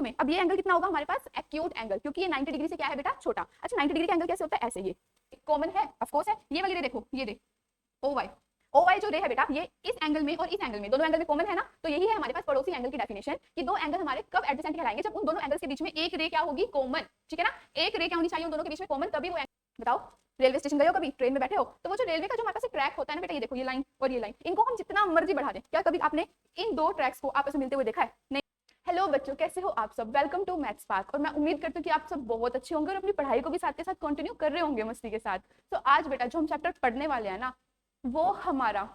तुम्हें? अब ये एंगल कितना होगा हमारे पास? एक्यूट एंगल, क्योंकि ये 90 डिग्री से क्या है बेटा? छोटा। अच्छा 90 डिग्री का एंगल कैसे होता है? ऐसे, ये कॉमन है, ऑफ कोर्स है। ये वाली रे देखो, ये रे ओ वाई जो रे है बेटा, ये इस एंगल में और इस एंगल में, दोनों एंगल में कॉमन है ना, तो यही है हमारे पास पड़ोसी एंगल की डेफिनेशन कि दो एंगल हमारे कब एडजेसेंट कहलाएंगे? जब उन दोनों एंगल्स के बीच में एक रे क्या होगी? कॉमन। ठीक है ना, एक रे क्या होनी चाहिए उन दोनों के बीच में? कॉमन, तभी वो बताओ। रेलवे स्टेशन गए हो कभी? ट्रेन में बैठे हो तो वो जो रेलवे का जो हमारे पास ट्रैक होता है ना बेटा, ये देखो ये लाइन और ये लाइन, इनको हम जितना मर्जी बढ़ा दें, क्या कभी आपने इन दो ट्रैक्स को आपस में मिलते हुए देखा है? नहीं। हेलो बच्चों, कैसे हो आप सब? Welcome to maths park. और मैं उम्मीद करती हूँ कि आप सब बहुत अच्छे होंगे और अपनी पढ़ाई को भी साथ के साथ कंटिन्यू कर रहे होंगे मस्ती के साथ। तो आज बेटा जो हम चैप्टर पढ़ने वाले हैं ना, वो हमारा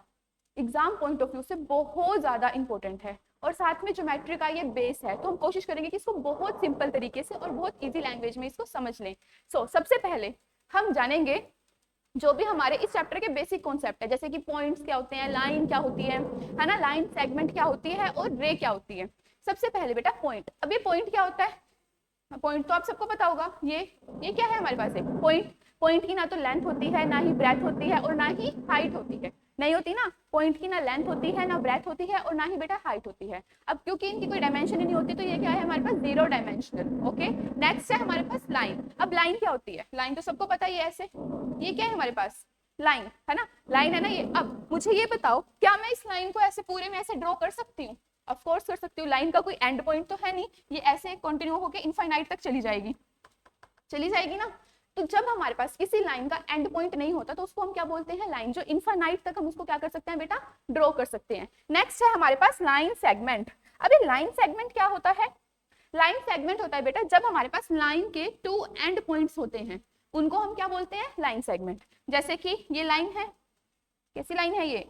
एग्जाम पॉइंट ऑफ व्यू से बहुत ज्यादा इंपॉर्टेंट है और साथ में ज्योमेट्री का ये बेस है, तो हम कोशिश करेंगे कि इसको बहुत सिंपल तरीके से और बहुत इजी लैंग्वेज में इसको समझ लें। सबसे पहले हम जानेंगे जो भी हमारे इस चैप्टर के बेसिक कॉन्सेप्ट है, जैसे कि पॉइंट्स क्या होते हैं, लाइन क्या होती है ना, लाइन सेगमेंट क्या होती है और रे क्या होती है। सबसे पहले बेटा पॉइंट। अब ये पॉइंट क्या होता है? पॉइंट तो आप सबको पता होगा, ये क्या है हमारे पास? एक पॉइंट। पॉइंट की ना तो लेंथ होती है, ना ही ब्रेथ होती है और ना ही हाइट होती है। नहीं होती ना, पॉइंट की ना लेंथ होती है, ना ब्रेथ होती है और ना ही बेटा हाइट होती है। अब क्योंकि इनकी कोई डायमेंशन ही नहीं होती, तो ये क्या है हमारे पास? Zero dimensional. ओके, नेक्स्ट है हमारे पास लाइन। अब लाइन क्या होती है? लाइन तो सबको पता ही है, ऐसे ये क्या है हमारे पास? लाइन है ना, लाइन है ना ये। अब मुझे ये बताओ, क्या मैं इस लाइन को ऐसे पूरे में ऐसे ड्रॉ कर सकती हूँ? ऑफ कोर्स कर सकती हूँ। लाइन का कोई एंड पॉइंट तो है नहीं, ये ऐसे कंटिन्यू होकर इनफाइनाइट तक चली जाएगी ना। तो जब हमारे पास किसी लाइन का एंड पॉइंट नहीं होता तो उसको हम क्या बोलते हैं? लाइन। जो इनफाइनाइट तक हम उसको क्या कर सकते हैं बेटा? ड्रॉ कर सकते हैं। नेक्स्ट है हमारे पास लाइन सेगमेंट। अभी लाइन सेगमेंट क्या होता है? लाइन सेगमेंट होता है बेटा जब हमारे पास लाइन के टू एंड पॉइंट्स होते हैं, उनको हम क्या बोलते हैं? Line segment. जैसे कि ये लाइन है, कैसी लाइन है ये?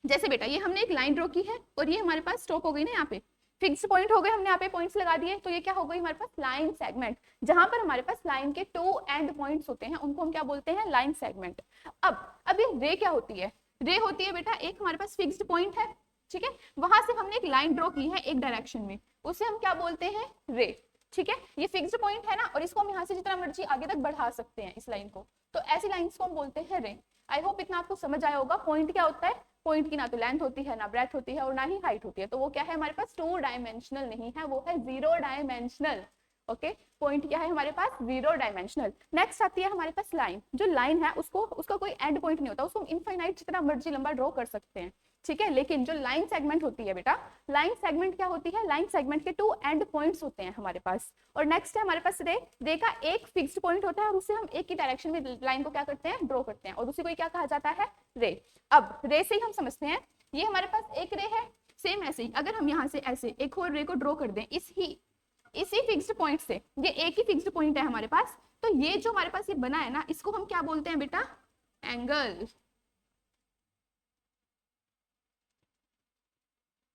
जैसे बेटा ये हमने एक लाइन ड्रॉ की है और ये हमारे पास स्टॉप हो गई ना, यहाँ पे फिक्स पॉइंट हो गए, हमने यहाँ पे पॉइंट्स लगा दिए, तो ये क्या हो गई हमारे पास? Line segment. जहां पर हमारे पास लाइन के टू एंड पॉइंट्स होते हैं उनको हम क्या बोलते हैं? Line segment. अब ये रे क्या होती है? रे होती है बेटा एक हमारे पास फिक्स्ड पॉइंट है, ठीक है, वहां से हमने एक लाइन ड्रॉ की है एक डायरेक्शन में, उसे हम क्या बोलते हैं? रे। ठीक है, ये फिक्स्ड पॉइंट है ना, और इसको हम यहाँ से जितना मर्जी आगे तक बढ़ा सकते हैं इस लाइन को, तो ऐसी लाइंस को हम बोलते हैं रे। आई होप इतना आपको समझ आया होगा। पॉइंट क्या होता है? पॉइंट की ना तो लेंथ होती है, ना ब्रेथ होती है और ना ही हाइट होती है, तो वो क्या है हमारे पास? टू डायमेंशनल नहीं है, वो है जीरो डायमेंशनल। ओके, पॉइंट क्या है हमारे पास? Zero dimensional. नेक्स्ट आती है हमारे पास लाइन। जो लाइन है उसको उसका कोई एंड पॉइंट नहीं होता, उसको हम इनफाइनाइट जितना मर्जी लंबा ड्रॉ कर सकते हैं, ठीक है। लेकिन जो लाइन सेगमेंट होती है बेटा, लाइन सेगमेंट क्या होती है? लाइन सेगमेंट के टू एंड पॉइंट्स होते हैं हमारे पास। और नेक्स्ट है हमारे पास रे। रे का एक फिक्स्ड पॉइंट होता है और उससे हम एक ही डायरेक्शन में लाइन को क्या करते हैं? ड्रॉ करते हैं, और उसी को क्या कहा जाता है? रे। अब रे से ही हम समझते हैं, ये हमारे पास एक रे है। सेम ऐसे ही अगर हम यहाँ से ऐसे एक और रे को ड्रॉ कर दें इसी फिक्स्ड पॉइंट से, ये एक ही फिक्स्ड पॉइंट है हमारे पास, तो ये जो हमारे पास ये बना है ना, इसको हम क्या बोलते हैं बेटा? एंगल।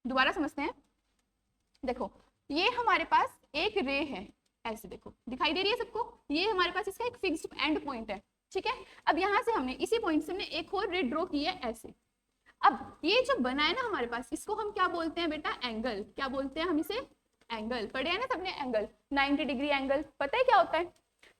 दोबारा समझते हैं, देखो ये हमारे पास एक रे है, ऐसे देखो दिखाई दे रही है सबको, ये हमारे पास इसका एक फिक्स्ड एंड पॉइंट है, ठीक है। अब यहाँ से हमने इसी पॉइंट से हमने एक और रे ड्रॉ की है ऐसे। अब ये जो बना है ना हमारे पास, इसको हम क्या बोलते हैं बेटा? एंगल। क्या बोलते हैं हम इसे? एंगल। पढ़े हैं ना सबने एंगल, 90 डिग्री एंगल, पता है क्या होता है?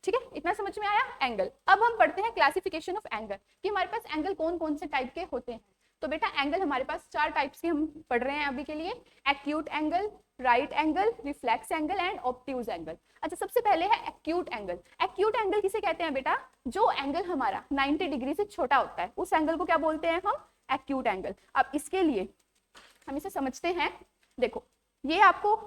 ठीक है, इतना समझ में आया? एंगल। अब हम पढ़ते हैं क्लासिफिकेशन ऑफ एंगल, कि हमारे पास एंगल कौन कौन से टाइप के होते हैं। तो बेटा एंगल हमारे पास चार टाइप्स के हम पढ़ रहे हैं अभी के लिए। Acute angle, right angle, reflex angle and obtuse angle. अच्छा सबसे पहले है एक्यूट एंगल। एक्यूट एंगल किसे कहते हैं बेटा? जो एंगल हमारा 90 डिग्री से छोटा होता है उस एंगल को क्या बोलते हैं हम? Acute angle. अब इसके लिए हम इसे समझते हैं, देखो ये आपको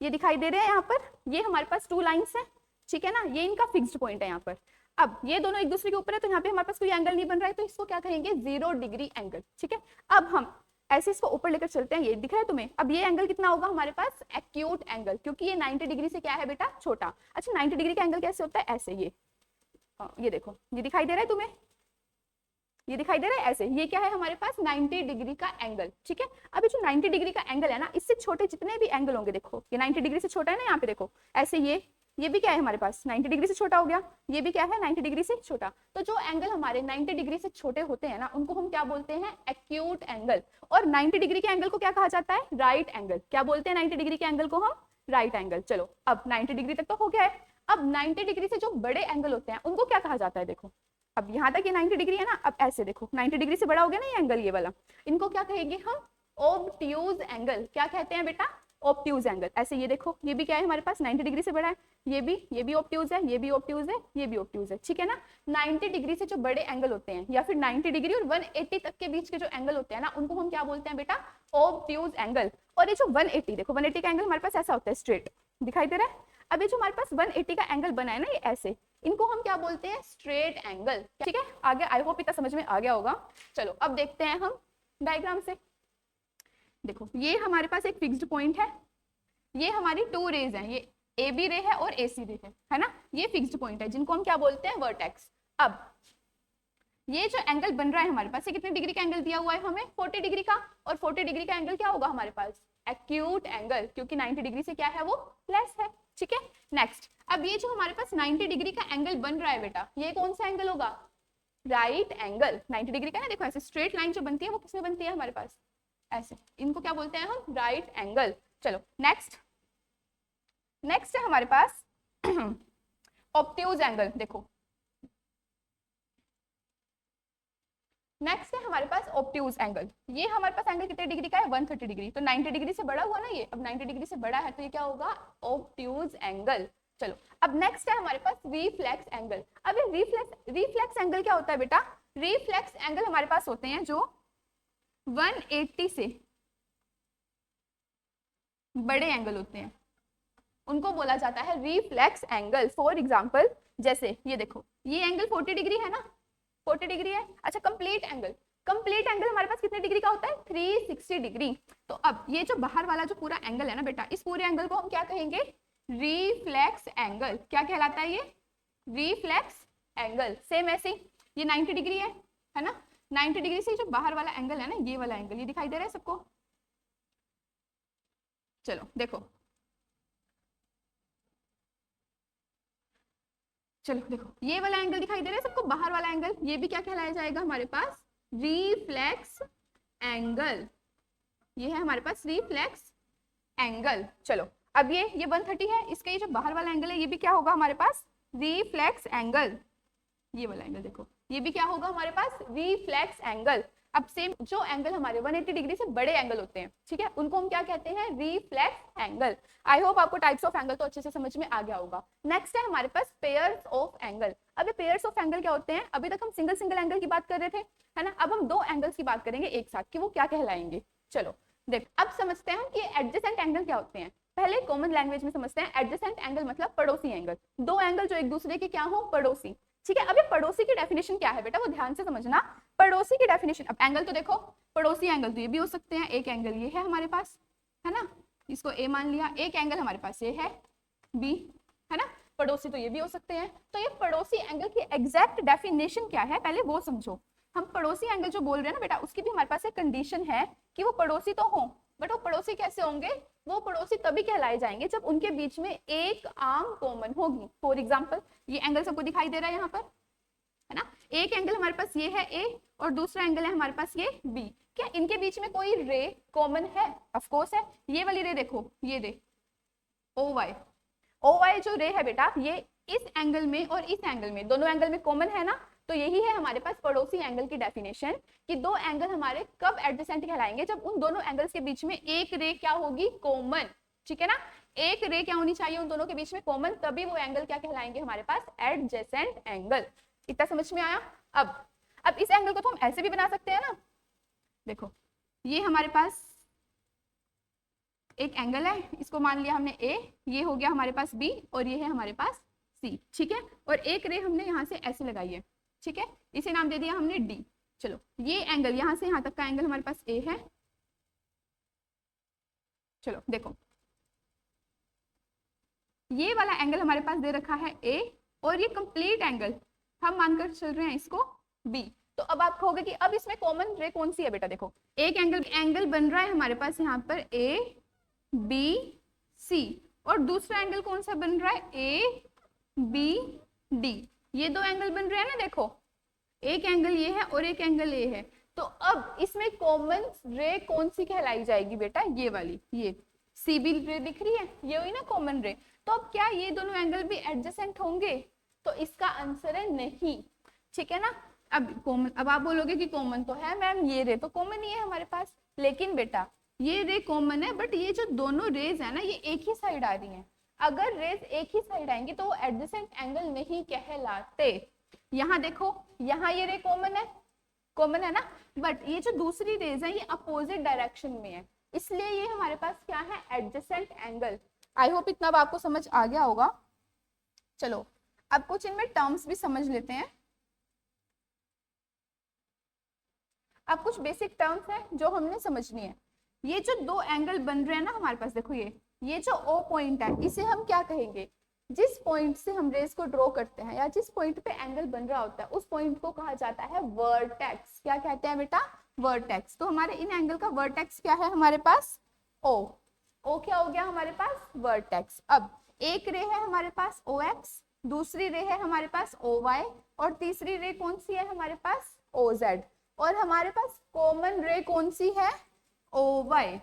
ये दिखाई दे रहे हैं यहाँ पर, ये हमारे पास टू लाइंस है, ठीक है ना, ये इनका फिक्स्ड पॉइंट है यहाँ पर। अब ये दोनों एक दूसरे के ऊपर है, तो यहाँ पे हमारे पास कोई एंगल नहीं बन रहा है, तो इसको क्या कहेंगे? 0 डिग्री एंगल, ठीक है। अब हम ऐसे इसको ऊपर लेकर चलते हैं, ये दिख रहा है तुम्हें? अब ये एंगल कितना होगा हमारे पास? एक्यूट एंगल, क्योंकि ये 90 डिग्री से क्या है बेटा? छोटा। अच्छा 90 डिग्री का एंगल कैसे होता है? ऐसे, ये देखो, ये दिखाई दे रहा है तुम्हें? ये दिखाई दे रहा है ऐसे, ये क्या है हमारे पास? 90 डिग्री का एंगल, ठीक है। अभी जो 90 डिग्री का एंगल है ना, इससे छोटे जितने भी एंगल होंगे, देखो ये 90 डिग्री से छोटा है ना, यहाँ पे देखो ऐसे, ये भी क्या है हमारे पास? 90 डिग्री से छोटा हो गया, ये भी क्या है? 90 डिग्री से छोटा। तो जो एंगल हमारे 90 डिग्री से छोटे होते हैं ना, उनको हम क्या बोलते हैं? Acute angle. और 90 डिग्री के एंगल को क्या कहा जाता है? Right angle. क्या बोलते हैं 90 डिग्री के एंगल को हम? Right angle. चलो अब 90 डिग्री तक तो हो गया है। अब 90 डिग्री से जो बड़े एंगल होते हैं उनको क्या कहा जाता है? देखो अब यहाँ तक ये 90 डिग्री है ना, अब ऐसे देखो 90 डिग्री से बड़ा हो गया ना ये एंगल, ये वाला, इनको क्या कहेंगे हम? Obtuse angle. क्या कहते हैं बेटा? Obtuse angle. ऐसे ये देखो, ये भी क्या है हमारे पास 90 डिग्री से बड़ा है, ये भी ऑब्ट्यूज है, ये भी ऑब्ट्यूज है, ये भी ऑब्ट्यूज है, ठीक है ना। 90 डिग्री से जो बड़े एंगल होते हैं या फिर 90 डिग्री और 180 तक के बीच के जो एंगल होते हैं ना, उनको हम क्या बोलते हैं बेटा, ऑब्ट्यूज एंगल। और ये जो 180 देखो, 180 का एंगल हमारे पास ऐसा होता है, स्ट्रेट दिखाई दे रहा है। अब ये जो हमारे पास 180 का एंगल बना है ना, ये ऐसे, इनको हम क्या बोलते हैं, स्ट्रेट एंगल, ठीक है। आगे आई होप इतना समझ में आ गया होगा। चलो अब देखते हैं हम डायग्राम से। देखो ये हमारे पास एक फिक्स्ड पॉइंट है, ये हमारी टू रेज हैं, ये ए बी रे है और ए सी रे है ना, ये फिक्स्ड पॉइंट है जिनको हम क्या बोलते हैं, वर्टेक्स। अब ये जो एंगल बन रहा है हमारे पास, ये कितने डिग्री का एंगल दिया हुआ है हमें, 40 डिग्री का। और 40 डिग्री का एंगल क्या होगा हमारे पास, एक्यूट एंगल, क्योंकि 90 डिग्री से क्या है वो लेस है, ठीक है। नेक्स्ट, अब ये जो हमारे पास 90 डिग्री का एंगल बन रहा है बेटा, ये कौन सा एंगल होगा, राइट एंगल। 90 डिग्री का ना, देखो ऐसे स्ट्रेट लाइन जो बनती है वो किसमें बनती है हमारे पास, ऐसे, इनको क्या बोलते हैं हम, राइट एंगल। चलो नेक्स्ट है हमारे पास ऑब्ट्यूज एंगल। देखो नेक्स्ट है हमारे पास ऑब्ट्यूज एंगल। ये हमारे पास एंगल कितने डिग्री का है, 130 डिग्री। तो 90 डिग्री से बड़ा हुआ ना ये, अब 90 डिग्री से बड़ा है तो ये क्या होगा, ऑब्ट्यूज एंगल। चलो अब नेक्स्ट है हमारे पास रिफ्लेक्स एंगल। अब ये रिफ्लेक्स एंगल क्या होता है बेटा, रिफ्लेक्स एंगल हमारे पास होते हैं जो 180 से बड़े एंगल होते हैं, उनको बोला जाता है रिफ्लेक्स एंगल। फॉर एग्जांपल जैसे ये देखो, ये एंगल 40 डिग्री है ना, 40 डिग्री है। अच्छा कंप्लीट एंगल हमारे पास कितने डिग्री का होता है, 360 डिग्री। तो अब ये जो बाहर वाला जो पूरा एंगल है ना बेटा, इस पूरे एंगल को हम क्या कहेंगे, रिफ्लेक्स एंगल। क्या कहलाता है ये, रिफ्लेक्स एंगल। सेम ऐसे ये 90 डिग्री है ना, 90 डिग्री से जो बाहर वाला एंगल है ना, ये वाला एंगल, ये दिखाई दे रहा है सबको। चलो देखो, ये वाला एंगल दिखाई दे रहा है सबको, बाहर वाला एंगल, ये भी क्या कहलाया जाएगा हमारे पास, रिफ्लेक्स एंगल। ये है हमारे पास रिफ्लेक्स एंगल। चलो अब ये 130 है, इसका ये जो बाहर वाला एंगल है, ये भी क्या होगा हमारे पास, रिफ्लेक्स एंगल। ये वाला एंगल देखो, ये भी क्या होगा हमारे पास, रिफ्लेक्स एंगल। अब सेम जो एंगल हमारे 180 डिग्री से बड़े एंगल होते हैं, ठीक है, उनको हम क्या कहते हैं, रिफ्लेक्स एंगल। आई होप आपको टाइप्स ऑफ एंगल तो अच्छे से समझ में आ गया होगा। नेक्स्ट है हमारे पास पेयर्स ऑफ एंगल। अब ये पेयर्स ऑफ एंगल क्या होते हैं, अभी तक हम सिंगल एंगल की बात कर रहे थे, है ना, अब हम दो एंगल्स की बात करेंगे एक साथ कि वो क्या कहलाएंगे। चलो देख, अब समझते हैं कि एडजेसेंट एंगल क्या होते हैं। पहले कॉमन लैंग्वेज में समझते हैं, एडजेसेंट एंगल मतलब पड़ोसी एंगल, दो एंगल जो एक दूसरे के क्या हो, पड़ोसी, ठीक है। अब ये पड़ोसी की डेफिनेशन क्या है बेटा, वो ध्यान से समझना। पड़ोसी की डेफिनेशन, अब एंगल तो देखो, पड़ोसी एंगल तो ये भी हो सकते हैं, एक एंगल ये है हमारे पास, है ना, इसको ए मान लिया, एक एंगल हमारे पास ये है बी, है ना, पड़ोसी तो ये भी हो सकते हैं। तो ये पड़ोसी एंगल की एग्जैक्ट डेफिनेशन क्या है, पहले वो समझो। हम पड़ोसी एंगल जो बोल रहे हैं ना बेटा, उसकी भी हमारे पास एक कंडीशन है कि वो पड़ोसी तो हो, बट वो पड़ोसी कैसे होंगे, वो पड़ोसी तभी कहलाए जाएंगे जब उनके बीच में एक आर्म कॉमन होगी। फॉर एग्जांपल ये एंगल सबको दिखाई दे रहा है यहाँ पर, है ना, एक एंगल हमारे पास ये है ए और दूसरा एंगल है हमारे पास ये बी। क्या इनके बीच में कोई रे कॉमन है, ऑफ कोर्स है। ये वाली रे देखो, ये रे ओ वाई जो रे है बेटा, ये इस एंगल में और इस एंगल में, दोनों एंगल में कॉमन है ना, तो यही है हमारे पास पड़ोसी एंगल की डेफिनेशन कि दो एंगल हमारे कब एडजेसेंट कहलाएंगे, जब उन दोनों एंगल्स के बीच में एक रे क्या होगी, कॉमन, ठीक है ना, एक रे क्या होनी चाहिए उन दोनों के बीच में, कॉमन, तभी वो एंगल क्या कहलाएंगे हमारे पास, एडजेसेंट एंगल। इतना समझ में आया। अब इस एंगल को तो हम ऐसे भी बना सकते हैं ना, देखो ये हमारे पास एक एंगल है, इसको मान लिया हमने ए, ये हो गया हमारे पास बी और ये है हमारे पास सी, ठीक है, और एक रे हमने यहाँ से ऐसे लगाई है, ठीक है, इसे नाम दे दिया हमने डी। चलो ये एंगल यहाँ से यहाँ तक का एंगल हमारे पास ए है। चलो देखो ये वाला एंगल हमारे पास दे रखा है ए और ये कंप्लीट एंगल हम मानकर चल रहे हैं इसको बी। तो अब आप कहोगे कि अब इसमें कॉमन रे कौन सी है बेटा, देखो एक एंगल बन रहा है हमारे पास यहाँ पर ए बी सी और दूसरा एंगल कौन सा बन रहा है, ए बी डी, ये दो एंगल बन रहे हैं ना, देखो एक एंगल ये है और एक एंगल ये है। तो अब इसमें कॉमन रे कौन सी कहलाई जाएगी बेटा, ये वाली, ये सी बी रे दिख रही है, ये हुई ना कॉमन रे। तो अब क्या ये दोनों एंगल भी एडजेसेंट होंगे, तो इसका आंसर है नहीं, ठीक है ना। अब कॉमन, अब आप बोलोगे कि कॉमन तो है मैम, ये रे तो कॉमन ही है हमारे पास, लेकिन बेटा ये रे कॉमन है, बट ये जो दोनों रेज है ना ये एक ही साइड आ रही हैं। अगर रेज एक ही साइड आएंगी तो वो एडजेसेंट एंगल नहीं कहलाते। यहाँ देखो, यहाँ ये रे कॉमन है ना, बट ये जो दूसरी रेज है ये अपोजिट डायरेक्शन में है, इसलिए ये हमारे पास क्या है, एडजेसेंट एंगल। आई होप इतना अब आपको समझ आ गया होगा। चलो अब कुछ इनमें टर्म्स भी समझ लेते हैं। अब कुछ बेसिक टर्म्स हैं जो हमने समझनी है। ये जो दो एंगल बन रहे हैं ना हमारे पास, देखो ये जो O पॉइंट है इसे हम क्या कहेंगे, जिस पॉइंट से हम रेज को ड्रॉ करते हैं या जिस पॉइंट पे एंगल बन रहा होता है उस पॉइंट को कहा जाता है वर्टेक्स। क्या कहते हैं बेटा, वर्टेक्स। तो हमारे इन एंगल का वर्टेक्स क्या है हमारे पास, O क्या हो गया हमारे पास, वर्टेक्स। अब एक रे है हमारे पास OX, दूसरी रे है हमारे पास OY, और तीसरी रे कौन सी है हमारे पास, OZ, और हमारे पास कॉमन रे कौन सी है, OY।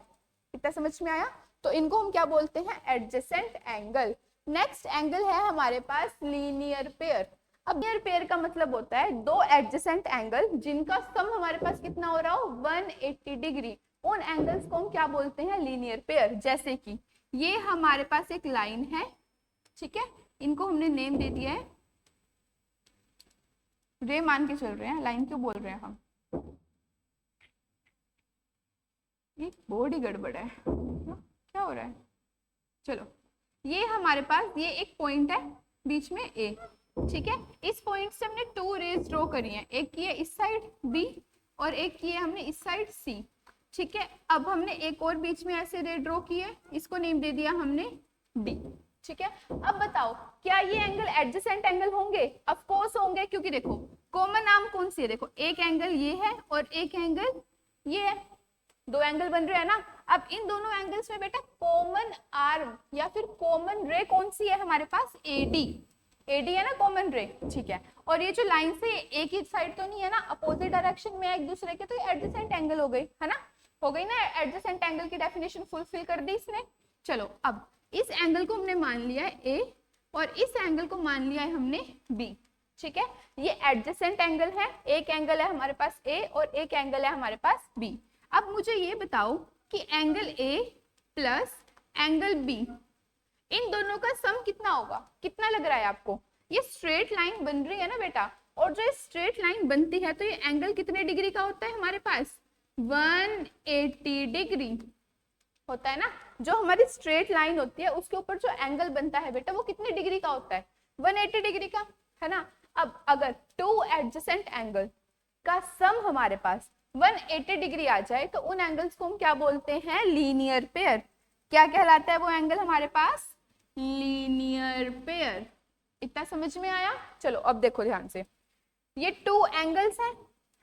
इतना समझ में आया। तो इनको हम क्या बोलते हैं, एडजेसेंट एंगल। नेक्स्ट एंगल है हमारे पास लीनियर पेयर। अब लीनियर पेयर का मतलब होता है दो एडजेसेंट एंगल जिनका सम हमारे पास कितना हो रहा हो, 180 डिग्री। उन एंगल्स को हम क्या बोलते हैं, लीनियर पेयर। जैसे कि ये हमारे पास एक लाइन है, ठीक है, इनको हमने नेम दे दिया है, रे मान के चल रहे हैं, लाइन क्यों बोल रहे हैं हम, ये बोर्ड ही गड़बड़ है, क्या हो रहा है। चलो ये हमारे पास ये एक पॉइंट है बीच में A, ठीक है, इस पॉइंट से हमने टू रेज ड्रॉ करी हैं, एक की है इस साइड B और एक की है हमने इस साइड C, ठीक है। अब हमने एक और बीच में ऐसे रे ड्रॉ की है, इसको नेम दे दिया हमने D, ठीक है। अब बताओ क्या ये एंगल एडजेसेंट एंगल होंगे, ऑफ कोर्स होंगे, क्योंकि देखो कॉमन आर्म कौन सी है, देखो एक एंगल ये है और एक एंगल ये है, दो एंगल बन रहे हैं ना। अब इन दोनों एंगल्स में बेटा कॉमन आर्म या फिर कॉमन रे कौन सी है हमारे पास, AD है ना कॉमन रे, ठीक है। और ये जो लाइन से एक ही साइड तो नहीं है ना, अपोजिट डायरेक्शन में एक दूसरे के, तो ये एडजेसेंट एंगल हो गई है ना, हो गई ना, एडजेसेंट एंगल की डेफिनेशन फुलफिल कर दी इसने। चलो अब इस एंगल को हमने मान लिया है A और इस एंगल को मान लिया है हमने B, ठीक है। ये एडजेसेंट एंगल है, एक एंगल है हमारे पास A और एक एंगल है हमारे पास B। अब मुझे ये बताओ कि angle A plus angle B, इन दोनों का सम कितना होगा, कितना लग रहा है आपको, ये स्ट्रेट लाइन बन रही है ना बेटा, और जो स्ट्रेट लाइन बनती है तो ये एंगल कितने डिग्री का होता है हमारे पास, 180 डिग्री होता है ना। जो हमारी स्ट्रेट लाइन होती है उसके ऊपर जो एंगल बनता है बेटा वो कितने डिग्री का होता है, 180 डिग्री का, है ना। अब अगर टू एडजेसेंट एंगल का सम हमारे पास 180 डिग्री आ जाए तो उन एंगल्स को हम क्या बोलते हैं, लीनियर पेयर। क्या कहलाता है वो एंगल हमारे पास, लीनियर पेयर। इतना समझ में आया। चलो अब देखो ध्यान से, ये टू एंगल्स हैं,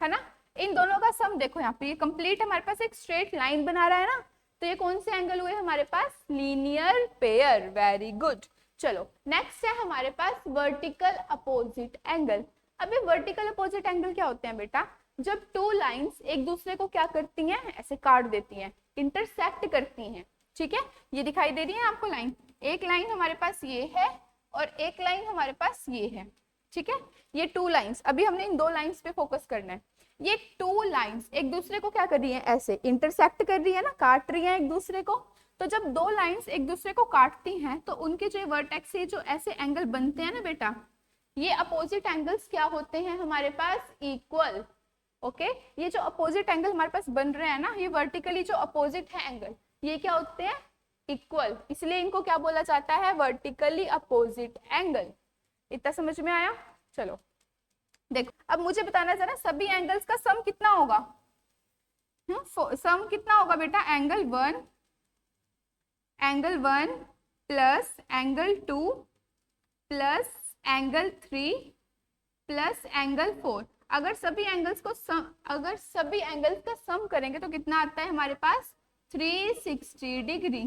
है ना, इन दोनों का सम देखो यहाँ पे, ये कंप्लीट हमारे पास एक स्ट्रेट लाइन बना रहा है ना, तो ये कौन से एंगल हुए हमारे पास, लीनियर पेयर। Very good. चलो नेक्स्ट है हमारे पास वर्टिकल अपोजिट एंगल। अब ये वर्टिकल अपोजिट एंगल क्या होते हैं बेटा, जब टू लाइंस एक दूसरे को क्या करती हैं, ऐसे काट देती हैं, इंटरसेक्ट करती हैं, ठीक है। ये दिखाई दे रही है आपको लाइन, एक लाइन हमारे पास ये है और एक लाइन हमारे पास ये है, ठीक है। ये टू लाइंस, अभी हमने इन दो लाइंस पे फोकस करना है। ये टू लाइंस एक दूसरे को क्या कर रही हैं, ऐसे इंटरसेक्ट कर रही है ना, काट रही हैं एक दूसरे को। तो जब दो लाइंस एक दूसरे को काटती हैं तो उनके जो वर्टेक्स से जो ऐसे एंगल बनते हैं ना बेटा, ये अपोजिट एंगल्स क्या होते हैं हमारे पास, इक्वल। ओके ये जो अपोजिट एंगल हमारे पास बन रहे हैं ना, ये वर्टिकली जो अपोजिट है एंगल, ये क्या होते हैं, इक्वल, इसलिए इनको क्या बोला जाता है, वर्टिकली अपोजिट एंगल। इतना समझ में आया। चलो देखो अब मुझे बताना जरा, सभी एंगल्स का सम कितना होगा, सम कितना होगा बेटा, angle 1 plus angle 2 plus angle 3 plus angle 4। अगर सभी एंगल्स का सम करेंगे तो कितना आता है हमारे पास, 360 डिग्री,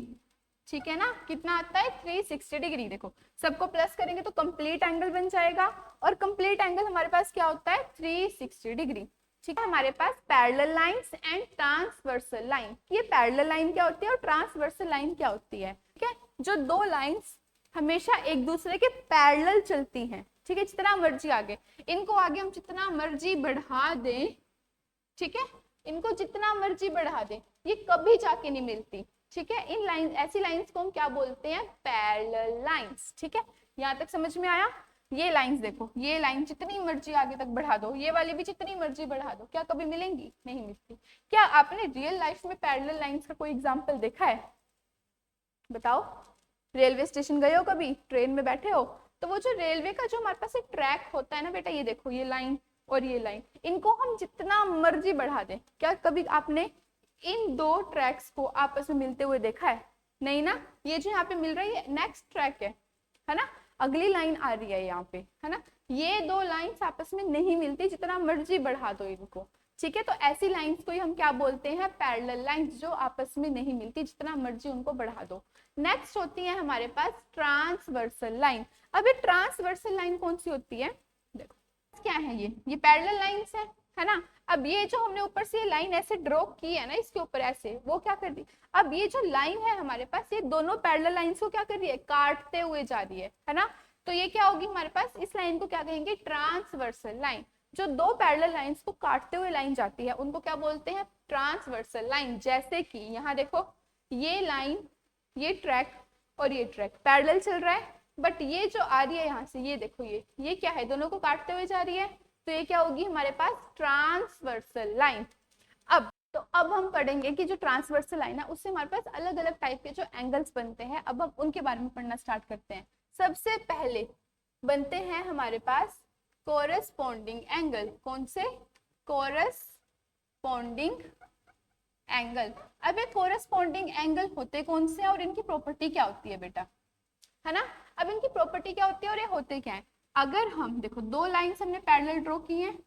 ठीक है ना। कितना आता है, 360 डिग्री। देखो सबको प्लस करेंगे तो कंप्लीट एंगल बन जाएगा, और कंप्लीट एंगल हमारे पास क्या होता है, 360 डिग्री, ठीक है। हमारे पास parallel lines and transversal line, ये पैरेलल लाइन क्या होती है और ट्रांसवर्सल लाइन क्या होती है, ठीक है। जो दो लाइंस हमेशा एक दूसरे के पैरेलल चलती हैं, ठीक है, जितना मर्जी आगे, इनको आगे हम जितना मर्जी बढ़ा दें, ठीक है, इनको जितना मर्जी बढ़ा दें, ये कभी जाके नहीं मिलती, ठीक है। इन लाइन, ऐसी लाइंस को हम क्या बोलते हैं, पैरेलल लाइंस, ठीक है। यहाँ तक समझ में आया। ये लाइंस देखो, ये लाइन जितनी मर्जी आगे तक बढ़ा दो, ये वाली भी जितनी मर्जी बढ़ा दो, क्या कभी मिलेंगी, नहीं मिलती। क्या आपने रियल लाइफ में पैरेलल लाइंस का कोई एग्जांपल देखा है, बताओ। रेलवे स्टेशन गए हो कभी, ट्रेन में बैठे हो, तो वो जो रेलवे का जो हमारे पास एक ट्रैक होता है ना बेटा, ये देखो ये लाइन और ये लाइन, इनको हम जितना मर्जी बढ़ा दें, क्या कभी आपने इन दो ट्रैक्स को आपस में मिलते हुए देखा है, नहीं ना। ये जो यहाँ पे मिल रही है नेक्स्ट ट्रैक है ना, अगली लाइन आ रही है यहाँ पे, है ना। ये दो लाइंस आपस में नहीं मिलती, जितना मर्जी बढ़ा दो इनको, ठीक है। तो ऐसी लाइंस को ही हम क्या बोलते हैं, पैरेलल लाइंस, जो आपस में नहीं मिलती, जितना मर्जी उनको बढ़ा दो। नेक्स्ट होती है हमारे पास ट्रांसवर्सल लाइन। अब ये ट्रांसवर्सल लाइन कौन सी होती है, देखो क्या है, ये पैरेलल लाइंस है ना। अब ये जो हमने ऊपर से ये लाइन ऐसे ड्रॉ की है ना, इसके ऊपर ऐसे, वो क्या कर दी, अब ये जो लाइन है हमारे पास, ये दोनों पैरेलल लाइंस को क्या कर रही है, काटते हुए जा रही है ना। तो ये क्या होगी हमारे पास, इस लाइन को क्या कहेंगे, ट्रांसवर्सल लाइन। जो दो पैरेलल लाइंस को काटते हुए लाइन जाती है, उनको क्या बोलते हैं, ट्रांसवर्सल लाइन। जैसे कि यहाँ देखो, ये लाइन, ये ट्रैक और ये ट्रैक पैरेलल चल रहा है, बट ये जो आ रही है यहाँ से, ये देखो, ये क्या है, दोनों को काटते हुए जा रही है, तो ये क्या होगी हमारे पास, ट्रांसवर्सल लाइन। अब हम पढ़ेंगे कि जो ट्रांसवर्सल लाइन है, उससे हमारे पास अलग अलग टाइप के जो एंगल्स बनते हैं। अब हम उनके बारे में पढ़ना स्टार्ट करते हैं। सबसे पहले बनते हैं हमारे पास कोरेस्पोंडिंग एंगल। कौन से, कोरेस्पोंडिंग एंगल। अब ये कोरेस्पोंडिंग एंगल होते कौन से हैं और इनकी प्रॉपर्टी क्या होती है बेटा, है ना। अब इनकी प्रॉपर्टी क्या होती है और ये होते क्या है। अगर हम देखो, दो लाइंस हमने पैरेलल ड्रॉ की हैं,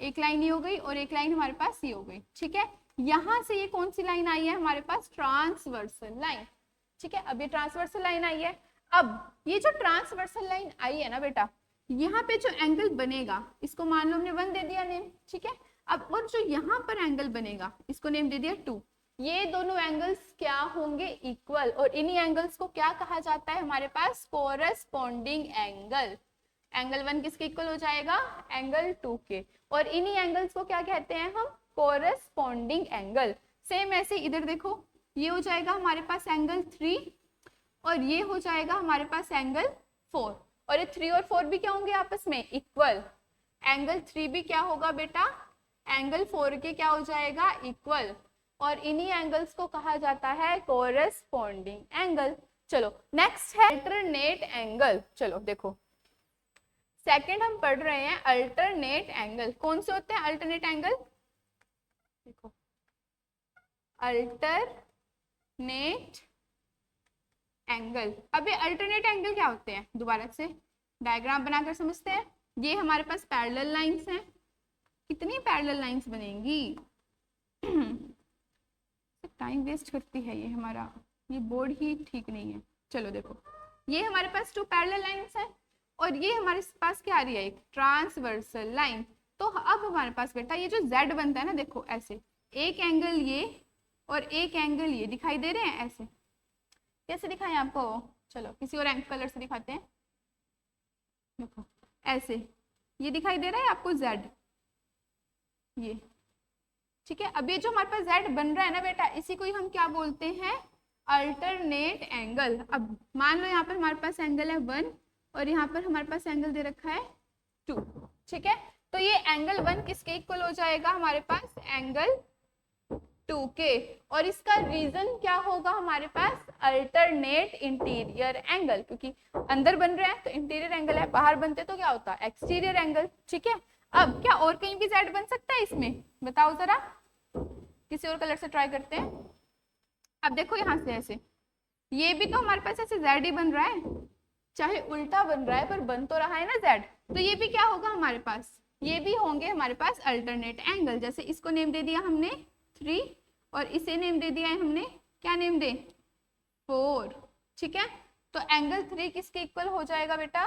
एक लाइन ये हो गई और एक लाइन हमारे पास ये हो गई, ठीक है। यहां से ये कौन सी लाइन आई है हमारे पास, ट्रांसवर्सल लाइन, ठीक है। अब ये ट्रांसवर्सल लाइन आई है। अब ये जो ट्रांसवर्सल लाइन आई है ना बेटा, यहाँ पे जो एंगल बनेगा, इसको मान लो हमने 1 दे दिया नेम, ठीक है। अब और जो यहाँ पर एंगल बनेगा, इसको नेम दे दिया 2। ये दोनों एंगल्स क्या होंगे, इक्वल। और इन्हीं एंगल्स को क्या कहा जाता है हमारे पास, कोरेस्पोंडिंग एंगल। एंगल 1 किसके इक्वल हो जाएगा, एंगल 2 के। और इन्हीं एंगल्स को क्या कहते हैं हम, कोरेस्पोंडिंग एंगल। सेम ऐसे इधर देखो, ये हो जाएगा हमारे पास एंगल 3 और ये हो जाएगा हमारे पास एंगल 4। और ये 3 और 4 भी क्या होंगे आपस में, इक्वल। एंगल 3 भी क्या होगा बेटा, एंगल 4 के क्या हो जाएगा, इक्वल। और इन्हीं एंगल्स को कहा जाता है कोरेस्पोंडिंग एंगल। चलो नेक्स्ट है अल्टरनेट एंगल। चलो देखो, सेकंड हम पढ़ रहे हैं अल्टरनेट एंगल। कौन से होते हैं अल्टरनेट एंगल, देखो अल्टरनेट एंगल। अब ये अल्टरनेट एंगल क्या होते हैं, दोबारा से डायग्राम बनाकर समझते हैं। ये हमारे पास पैरेलल लाइंस हैं, कितनी पैरेलल लाइंस बनेंगी टाइम वेस्ट करती है ये हमारा, ये बोर्ड ही ठीक नहीं है। चलो देखो, ये हमारे पास 2 पैरेलल लाइंस हैं और ये हमारे पास क्या आ रही है, एक ट्रांसवर्सल लाइन। तो अब हमारे पास बेटा ये जो Z बनता है ना, देखो ऐसे एक एंगल ये और एक एंगल ये दिखाई दे रहे हैं। ऐसे कैसे दिखाएं आपको, चलो किसी और कलर से दिखाते हैं। देखो ऐसे ये दिखाई दे रहा है आपको Z, ये ठीक है। अब ये जो हमारे पास Z बन रहा है ना बेटा, इसी को ही हम क्या बोलते हैं, अल्टरनेट एंगल। अब मान लो यहाँ पर हमारे पास एंगल है 1 और यहाँ पर हमारे पास एंगल दे रखा है 2, ठीक है। तो ये एंगल 1 किसके इक्वल हो जाएगा हमारे पास, एंगल 2 के। और इसका रीजन क्या होगा हमारे पास, अल्टरनेट इंटीरियर एंगल, क्योंकि अंदर बन रहे हैं तो इंटीरियर एंगल है, बाहर बनते तो क्या होता है, एक्सटीरियर एंगल, ठीक है। अब क्या और कहीं भी Z बन सकता है इसमें, बताओ जरा, किसी और कलर से ट्राई करते हैं। अब देखो यहाँ से ऐसे, ये भी तो हमारे पास ऐसे Z ही बन रहा है, चाहे उल्टा बन रहा है पर बन तो रहा है ना Z। तो ये भी क्या होगा हमारे पास, ये भी होंगे हमारे पास अल्टरनेट एंगल। जैसे इसको नेम दे दिया हमने 3 और इसे नेम दे दिया है हमने, क्या नेम दे, 4, ठीक है। तो एंगल 3 किसके इक्वल हो जाएगा बेटा,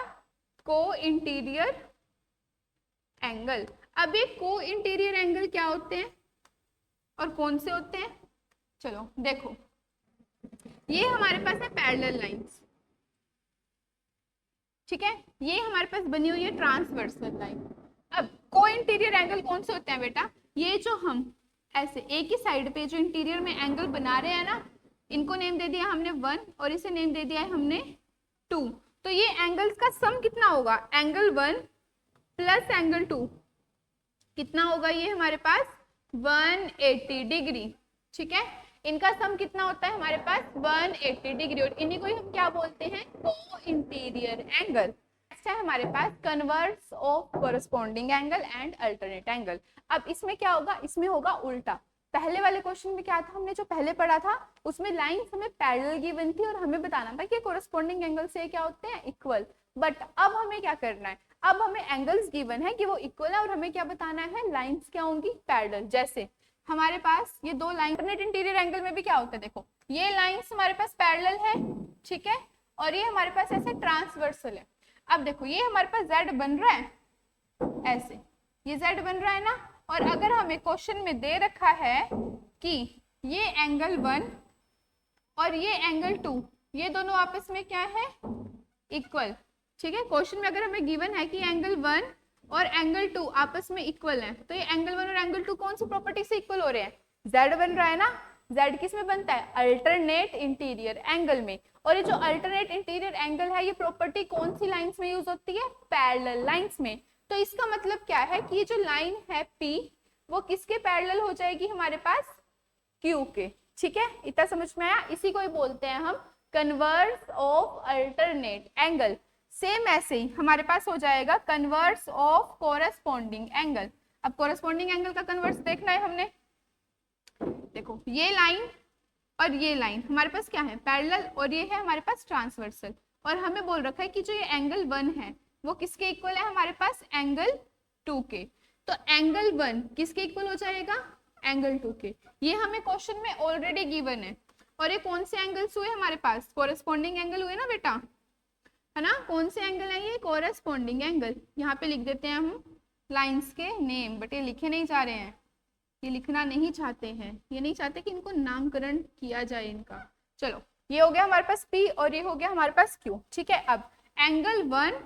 को इंटीरियर एंगल। अब ये को इंटीरियर एंगल क्या होते हैं और कौन से होते हैं, चलो देखो, ये हमारे पास है पैरेलल लाइंस, ठीक है। ये हमारे पास बनी हुई है ट्रांसवर्सल लाइन। अब को इंटीरियर एंगल कौन से होते हैं बेटा, ये जो हम ऐसे एक ही साइड पे जो इंटीरियर में एंगल बना रहे हैं ना, इनको नेम दे दिया हमने 1 और इसे नेम दे दिया है हमने 2। तो ये एंगल्स का सम कितना होगा, एंगल 1 प्लस एंगल 2 कितना होगा, ये हमारे पास 180 डिग्री। ठीक है, इनका सम कितना होता है हमारे पास 180 डिग्री, और इन्हीं को ही हम क्या बोलते हैं, को इंटीरियर एंगल। नेक्स्ट है हमारे पास converse of corresponding angle and alternate angle. अब इसमें क्या होगा, इसमें होगा उल्टा। पहले वाले क्वेश्चन में क्या था, हमने जो पहले पढ़ा था उसमें लाइंस हमें पैरेलल गिवन थी और हमें बताना था कि कोरस्पॉन्डिंग एंगल से क्या होते हैं, इक्वल। बट अब हमें क्या करना है, अब हमें एंगल्स गिवन है कि वो इक्वल है और हमें क्या बताना है, लाइंस क्या होंगी, पैरेलल। जैसे हमारे पास ये दो लाइन, अल्टरनेट इंटीरियर एंगल में भी क्या होता है, देखो ये लाइंस हमारे पास पैरेलल है, ठीक है, और ये हमारे पास ऐसे ट्रांसवर्सल है। अब देखो ये हमारे पास z बन रहा है, ऐसे ये z बन रहा है ना, और अगर हमें क्वेश्चन में दे रखा है कि ये एंगल 1 और ये एंगल 2 ये दोनों आपस में क्या है, इक्वल। ठीक है, क्वेश्चन में अगर हमें गिवन है कि एंगल 1 और एंगल 2 आपस में इक्वल हैं, तो ये एंगल 1 और एंगल 2 कौन सी प्रॉपर्टी से इक्वल हो रहे हैं, z बन रहा है ना। z किस में बनता है, अल्टरनेट इंटीरियर एंगल में। और ये जो अल्टरनेट इंटीरियर एंगल है, ये प्रॉपर्टी कौन सी लाइंस में यूज होती है, पैरेलल लाइंस में। तो इसका मतलब क्या है कि ये जो लाइन है P वो किसके पैरेलल हो जाएगी, हमारे पास Q के। ठीक है, इतना समझ में आया, इसी को ही बोलते हैं हम converse of alternate angle. Same ऐसे ही हमारे पास हो जाएगा कन्वर्स ऑफ कोरस्पॉन्डिंग एंगल। अब कोरस्पॉन्डिंग एंगल का कन्वर्स देखना है हमने, देखो ये लाइन और ये लाइन हमारे पास क्या है, पैरेलल, और ये है हमारे पास ट्रांसवर्सल। और हमें बोल रखा है कि जो ये एंगल 1 है वो किसके इक्वल है, हमारे पास एंगल 2 के। तो एंगल 1 किसके इक्वल हो जाएगा, एंगल 2 के। ये हमें क्वेश्चन में ऑलरेडी गिवन है। और ये कौन से एंगल्स हुए हमारे पास, कोरस्पॉन्डिंग एंगल हुए ना बेटा, है ना। कौन से एंगल है ये, कोरस्पॉन्डिंग एंगल। यहाँ पे लिख देते हैं हम लाइंस के नेम, बट ये लिखे नहीं जा रहे हैं, ये लिखना नहीं चाहते हैं, ये नहीं चाहते कि इनको नामकरण किया जाए इनका। चलो ये हो गया हमारे पास P और ये हो गया हमारे पास Q। ठीक है, अब एंगल 1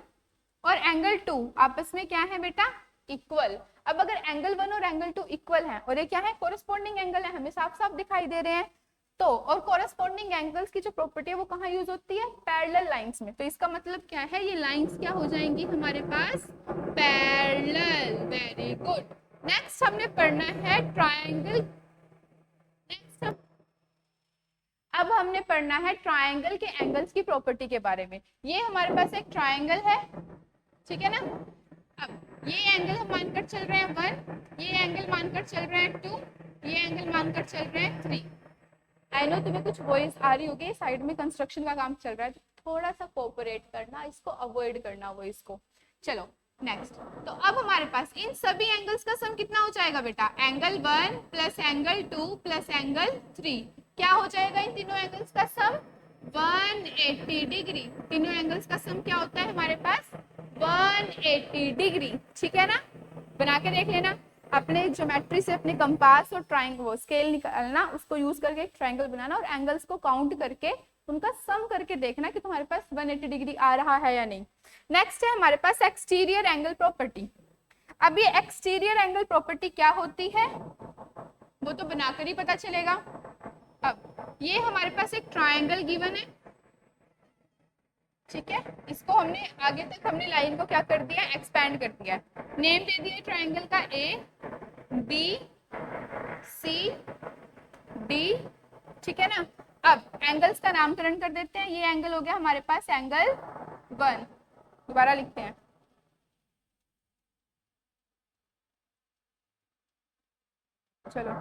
और एंगल 2 आपस में क्या है बेटा, इक्वल। अब अगर एंगल 1 और एंगल 2 इक्वल हैं और ये क्या है, कोरस्पॉन्डिंग एंगल है, हमें साफ साफ दिखाई दे रहे हैं। तो और कोरस्पॉन्डिंग एंगल्स की जो प्रॉपर्टी है वो कहाँ यूज होती है, पैरेलल लाइंस में। तो इसका मतलब क्या है, ये लाइंस क्या हो जाएंगी हमारे पास, पैरेलल। Very good. नेक्स्ट हमने पढ़ना है ट्रायंगल। अब हमने पढ़ना है ट्रायंगल के एंगल्स की प्रॉपर्टी के बारे में। ये हमारे पास एक ट्रायंगल है, ठीक है ना। अब ये एंगल हम मानकर चल रहे हैं 1, ये एंगल मानकर चल रहे हैं 2, ये एंगल मानकर चल रहे हैं 3। आई नो तुम्हें कुछ वॉइस आ रही होगी, साइड में कंस्ट्रक्शन का काम चल रहा है, तो थोड़ा सा कोऑपरेट करना, इसको अवॉइड करना वॉइस को। चलो नेक्स्ट, तो अब हमारे पास इन सभी एंगल्स का सम कितना हो जाएगा बेटा, angle 1 plus angle 2 plus angle 3। क्या हो जाएगा इन तीनों एंगल्स का सम, 180 डिग्री। तीनों एंगल्स का सम क्या होता है हमारे पास, 180 डिग्री। ठीक है ना, बना के देख लेना अपने ज्योमेट्री से, अपने कंपास और ट्रायंगल वो स्केल निकालना, उसको यूज करके एक ट्रायंगल बनाना और एंगल्स को काउंट करके उनका सम करके देखना कि तुम्हारे पास 180 डिग्री आ रहा है या नहीं। नेक्स्ट है हमारे पास एक्सटीरियर एंगल प्रॉपर्टी। अब ये एक्सटीरियर एंगल प्रॉपर्टी क्या होती है वो तो बनाकर ही पता चलेगा। अब ये हमारे पास एक ट्रायंगल गिवन है, ठीक है, इसको हमने आगे तक हमने लाइन को क्या कर दिया, एक्सपैंड कर दिया, नेम दे दिया ट्रायंगल का A B C D। ठीक है ना। अब एंगल्स का नामकरण कर देते हैं। ये एंगल हो गया हमारे पास एंगल 1, दोबारा लिखते हैं, चलो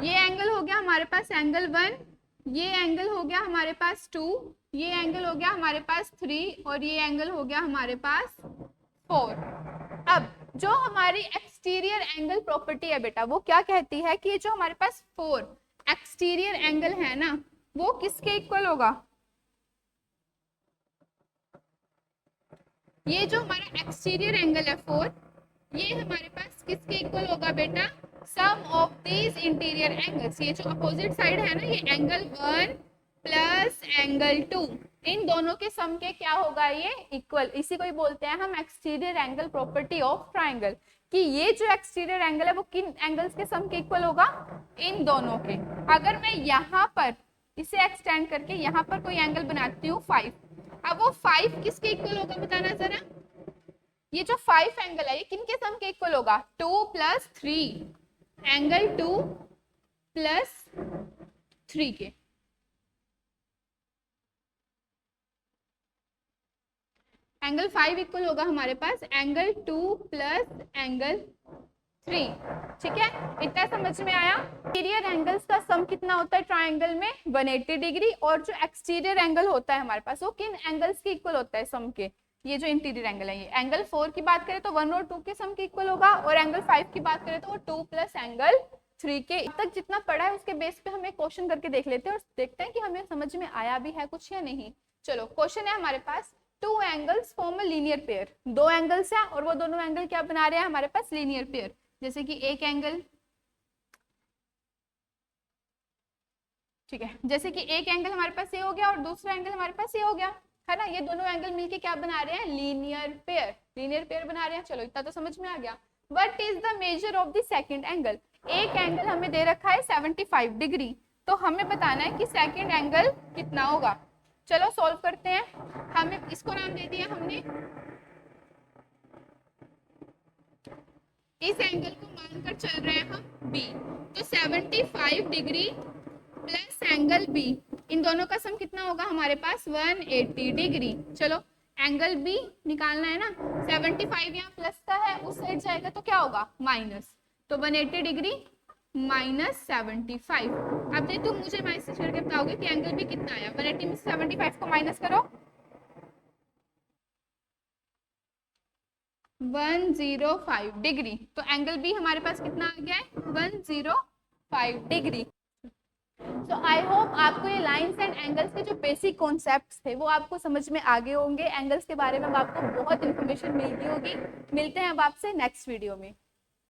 ये एंगल हो गया हमारे पास एंगल 1, ये एंगल हो गया हमारे पास 2, ये एंगल हो गया हमारे पास 3 और ये एंगल हो गया हमारे पास 4। अब जो हमारी एक्सटीरियर एंगल प्रॉपर्टी है बेटा वो क्या कहती है कि जो हमारे पास 4 एक्सटीरियर एंगल है ना वो किसके इक्वल होगा, ये जो हमारा एक्सटीरियर एंगल है 4 ये हमारे पास किसके इक्वल होगा बेटा, सम ऑफ दीज इंटीरियर एंगल्स। ये जो अपोजिट साइड है ना, ये एंगल 1 प्लस एंगल 2 इन दोनों के सम के क्या होगा, ये इक्वल। इसी को ही बोलते हैं हम exterior angle property of triangle, कि ये जो एक्सटीरियर एंगल है वो किन एंगल्स के सम के इक्वल होगा, इन दोनों के। अगर मैं यहाँ पर इसे एक्सटेंड करके यहाँ पर कोई एंगल बनाती हूँ 5, अब वो 5 किसके इक्वल होगा बताना जरा। ये जो 5 एंगल है ये किनके सम के इक्वल होगा, 2 + 3, एंगल 2 + 3 के। एंगल 5 इक्वल होगा हमारे पास एंगल 2 + एंगल 3। ठीक है, इतना समझ में आया। इंटीरियर एंगल्स का सम कितना होता है ट्राइंगल में, 180 डिग्री। और जो एक्सटीरियर एंगल होता है हमारे पास वो किन एंगल्स के इक्वल होता है सम के, ये जो इंटीरियर एंगल है। ये एंगल 4 की बात करें तो 1 और 2 के सम के इक्वल होगा, और एंगल 5 की बात करें तो वो 2 + एंगल 3 के। अब तक जितना पढ़ा है उसके बेस पे हम एक क्वेश्चन करके देख लेते हैं और देखते हैं कि हमें समझ में आया भी है कुछ या नहीं। चलो, क्वेश्चन है हमारे पास, 2 angles form a linear pair. 2 angles हैं और वो दोनों एंगल क्या बना रहे हैं हमारे पास, लीनियर पेयर। जैसे कि एक एंगल, ठीक है, जैसे कि एक एंगल हमारे पास ये हो गया और दूसरा एंगल हमारे पास ये हो गया, है ना। ये दोनों एंगल मिलके क्या बना रहे हैं, लीनियर पेयर। लीनियर पेयर बना रहे हैं। चलो, इतना तो समझ में आ गया। What is the measure of the second angle. एक एंगल हमें दे रखा है 75 डिग्री, तो हमें बताना है कि सेकंड एंगल कितना होगा। चलो सॉल्व करते हैं। हमें इसको नाम दे दिया हमने, इस एंगल को मानकर चल रहे हैं हम बी, तो 75 डिग्री प्लस एंगल बी, इन दोनों का सम कितना होगा हमारे पास, 180 डिग्री। चलो, एंगल बी निकालना है ना, 75 यहाँ प्लस का है, उस साइड जाएगा तो क्या होगा, माइनस। तो 180 डिग्री माइनस 75। अब नहीं तुम मुझे मैसेज करके बताओगे कि एंगल बी कितना आया। 180 में 75 को माइनस करो, 105 डिग्री। तो एंगल बी हमारे पास कितना आ गया है, 105 डिग्री। तो आई होप आपको ये लाइंस एंड एंगल्स के जो बेसिक कॉन्सेप्ट्स थे वो आपको समझ में आ गए होंगे। एंगल्स के बारे में अब आपको बहुत इन्फॉर्मेशन मिल गई होगी। मिलते हैं अब आपसे नेक्स्ट वीडियो में।